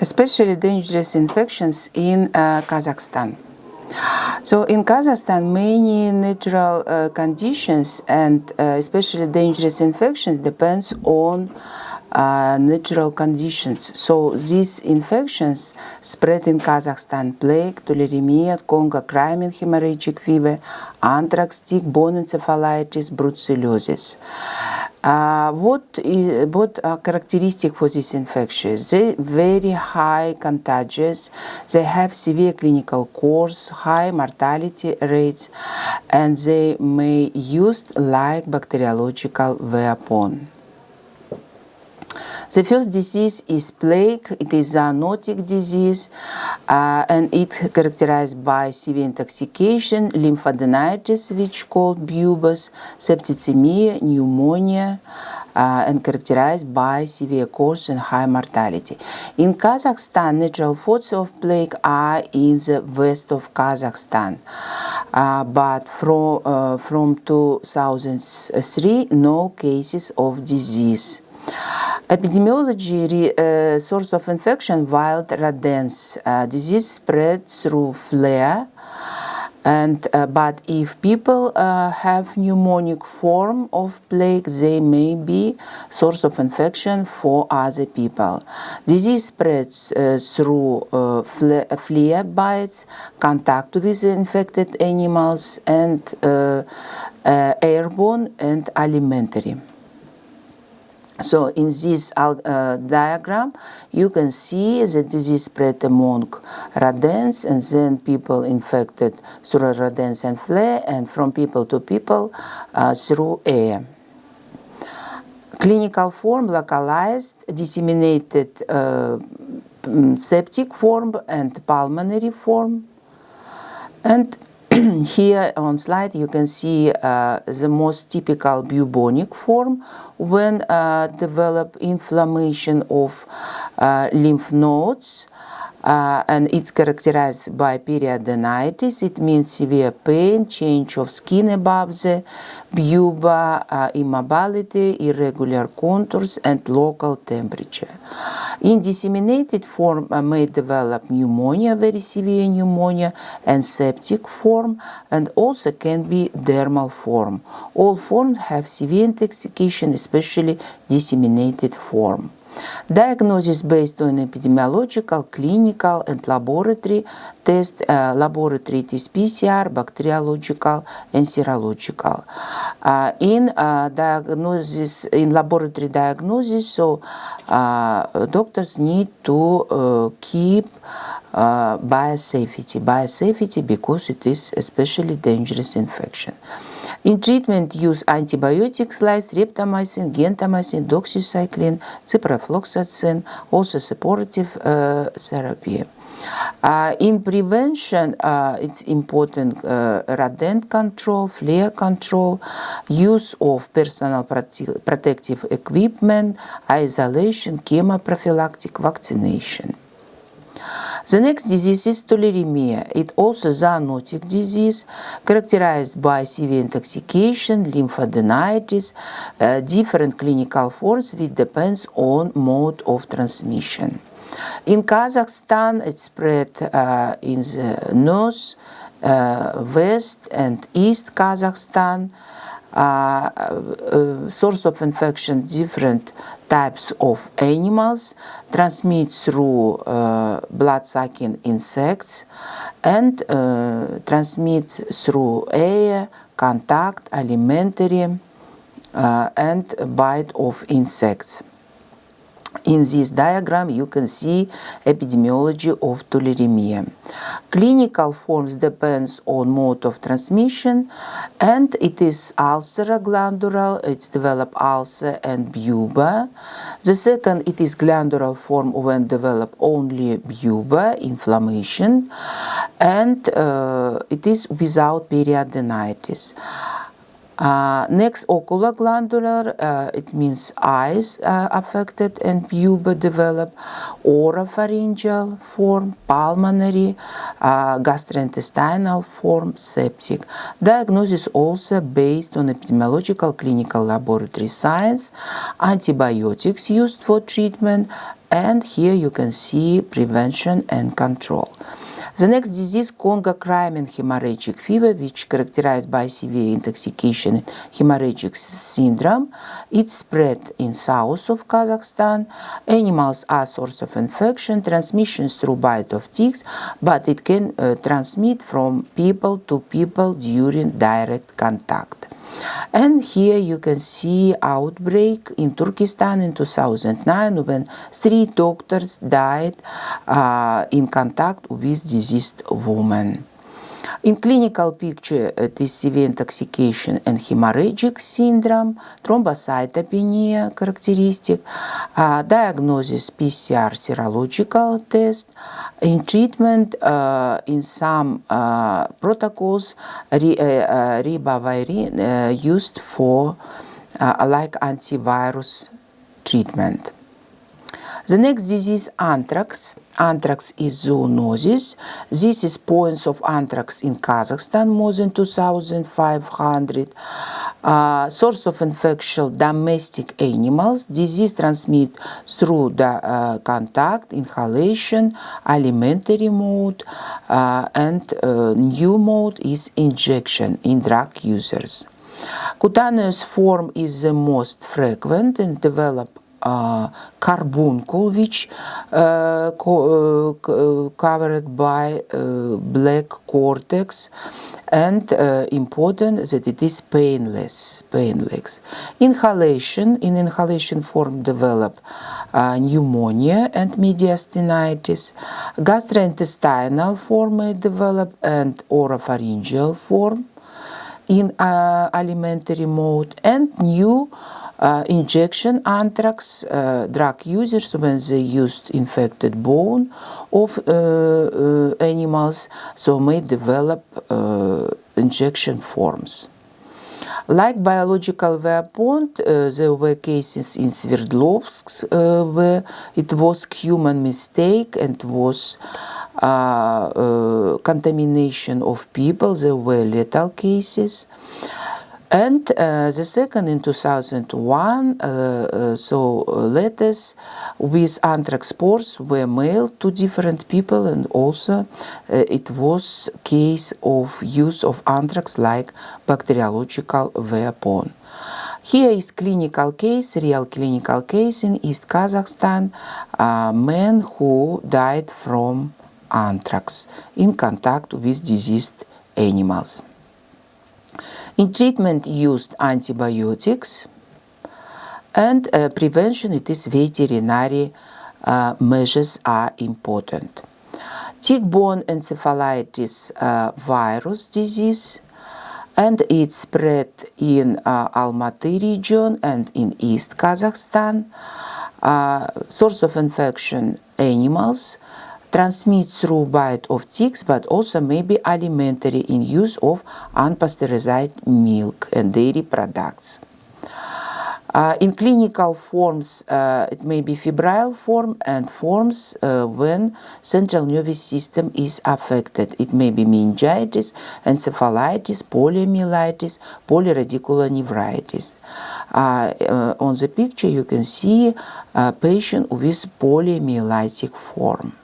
especially dangerous infections in Kazakhstan. So in Kazakhstan, many natural conditions and especially dangerous infections depends on natural conditions. So these infections spread in Kazakhstan: plague, tularemia, Congo crimin, hemorrhagic fever, anthrax, tick-borne encephalitis, brucellosis. What are characteristic for these infections? They very high contagious, they have severe clinical course, high mortality rates, and they may used like bacteriological weapon. The first disease is plague. It is a zoonotic disease, and it characterized by severe intoxication, lymphadenitis, which called buboes, septicemia, pneumonia, and characterized by severe course and high mortality. In Kazakhstan, natural forms of plague are in the west of Kazakhstan, but from 2003, no cases of disease. Epidemiology, source of infection, wild rodents. Disease spread through flea, and but if people have pneumonic form of plague, they may be source of infection for other people. Disease spreads through flea bites, contact with infected animals, and airborne and alimentary. So in this diagram, you can see the disease spread among rodents, and then people infected through rodents and flea, and from people to people through air. Clinical form: localized, disseminated septic form, and pulmonary form. And here on slide you can see the most typical bubonic form when develop inflammation of lymph nodes, and it's characterized by periodontitis. It means severe pain, change of skin above the buba, immobility, irregular contours, and local temperature. In disseminated form may develop pneumonia, very severe pneumonia, and septic form, and also can be dermal form. All forms have severe intoxication, especially disseminated form. Diagnosis based on epidemiological, clinical, and laboratory test. Laboratory it is PCR, bacteriological, and serological. In laboratory diagnosis, so doctors need to keep biosafety because it is especially dangerous infection. In treatment, use antibiotics like streptomycin, gentamicin, doxycycline, ciprofloxacin, also supportive therapy. In prevention, it's important rodent control, flea control, use of personal protective equipment, isolation, chemoprophylactic vaccination. The next disease is tularemia. It also zoonotic disease characterized by severe intoxication, lymphadenitis, different clinical forms which depends on mode of transmission. In Kazakhstan, it spread in the north, west, and east Kazakhstan. Source of infection: different types of animals, transmit through blood-sucking insects, and transmit through air, contact, alimentary, and bite of insects. In this diagram, you can see epidemiology of tularemia. Clinical forms depends on mode of transmission, and it is ulceroglandular. It's develop ulcer and buba. The second, it is glandular form when develop only buba, inflammation, and it is without periodontitis. Next, oculoglandular, it means eyes affected and buba develop, oropharyngeal form, pulmonary, gastrointestinal form, septic. Diagnosis also based on epidemiological, clinical, laboratory science, antibiotics used for treatment, and here you can see prevention and control. The next disease, Congo Crimean hemorrhagic fever, which characterized by severe intoxication and hemorrhagic syndrome. It's spread in south of Kazakhstan. Animals are source of infection, transmission through bite of ticks, but it can transmit from people to people during direct contact. And here you can see outbreak in Turkestan in 2009 when 3 doctors died in contact with diseased women. In clinical picture, it is severe intoxication and hemorrhagic syndrome, thrombocytopenia characteristic, diagnosis PCR serological test. In treatment, in some protocols, ribavirin used for like antivirus treatment. The next disease, anthrax. Anthrax is zoonosis. This is points of anthrax in Kazakhstan, more than 2,500. Source of infection, domestic animals. Disease transmit through the contact, inhalation, alimentary mode, and new mode is injection in drug users. Cutaneous form is the most frequent and develop carbuncle, which covered by black cortex, and important that it is painless. Inhalation, in inhalation form develop pneumonia and mediastinitis. Gastrointestinal form may develop and oropharyngeal form in alimentary mode, and new injection anthrax drug users when they used infected bone of animals, so may develop injection forms. Like biological weapon, there were cases in Sverdlovsk where it was human mistake and was contamination of people. There were lethal cases. And the second in 2001, letters with anthrax spores were mailed to different people, and also it was case of use of anthrax like bacteriological weapon. Here is clinical case, real clinical case in East Kazakhstan, man who died from anthrax in contact with diseased animals. In treatment used antibiotics, and prevention, it is veterinary measures are important. Tick-borne encephalitis virus disease, and it spread in Almaty region and in East Kazakhstan. Source of infection, animals. Transmit through bite of ticks, but also may be alimentary in use of unpasteurized milk and dairy products. In clinical forms, it may be febrile form and forms when central nervous system is affected. It may be meningitis, encephalitis, poliomyelitis, polyradicular nephritis. On the picture, you can see a patient with poliomyelitic form.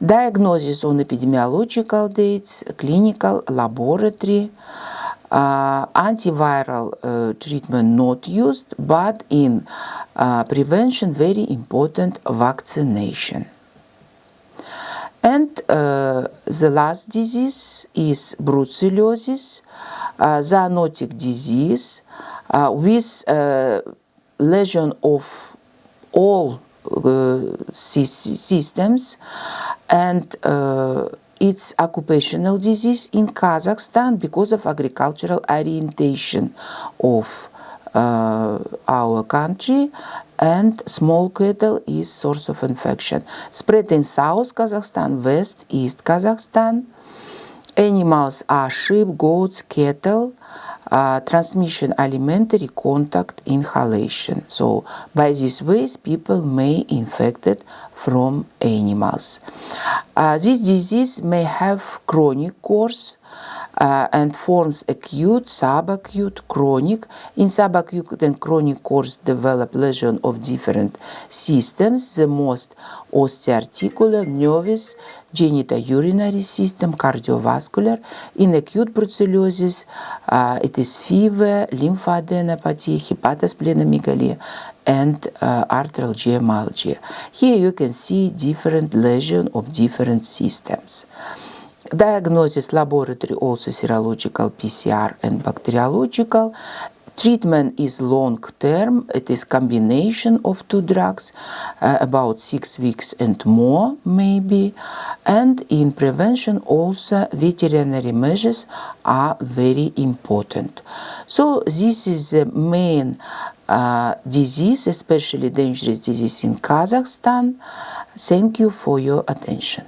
Diagnosis on epidemiological dates, clinical, laboratory, antiviral treatment not used, but in prevention, very important, vaccination. And the last disease is brucellosis, zoonotic disease with lesion of all systems, and it's occupational disease in Kazakhstan because of agricultural orientation of our country, and small cattle is source of infection. Spread in South Kazakhstan, West, East Kazakhstan. Animals are sheep, goats, cattle. Transmission, alimentary, contact, inhalation. So by these ways, people may infected from animals. This disease may have chronic course, and forms acute, subacute, chronic. In subacute and chronic course develop lesion of different systems, the most osteoarticular, nervous, genitourinary system, cardiovascular. In acute brucellosis, it is fever, lymphadenopathy, hepatosplenomegaly, and arthralgia. Here you can see different lesion of different systems. Diagnosis laboratory also serological, PCR, and bacteriological. Treatment is long-term. It is combination of two drugs, about 6 weeks and more maybe. And in prevention also veterinary measures are very important. So this is the main disease, especially dangerous disease in Kazakhstan. Thank you for your attention.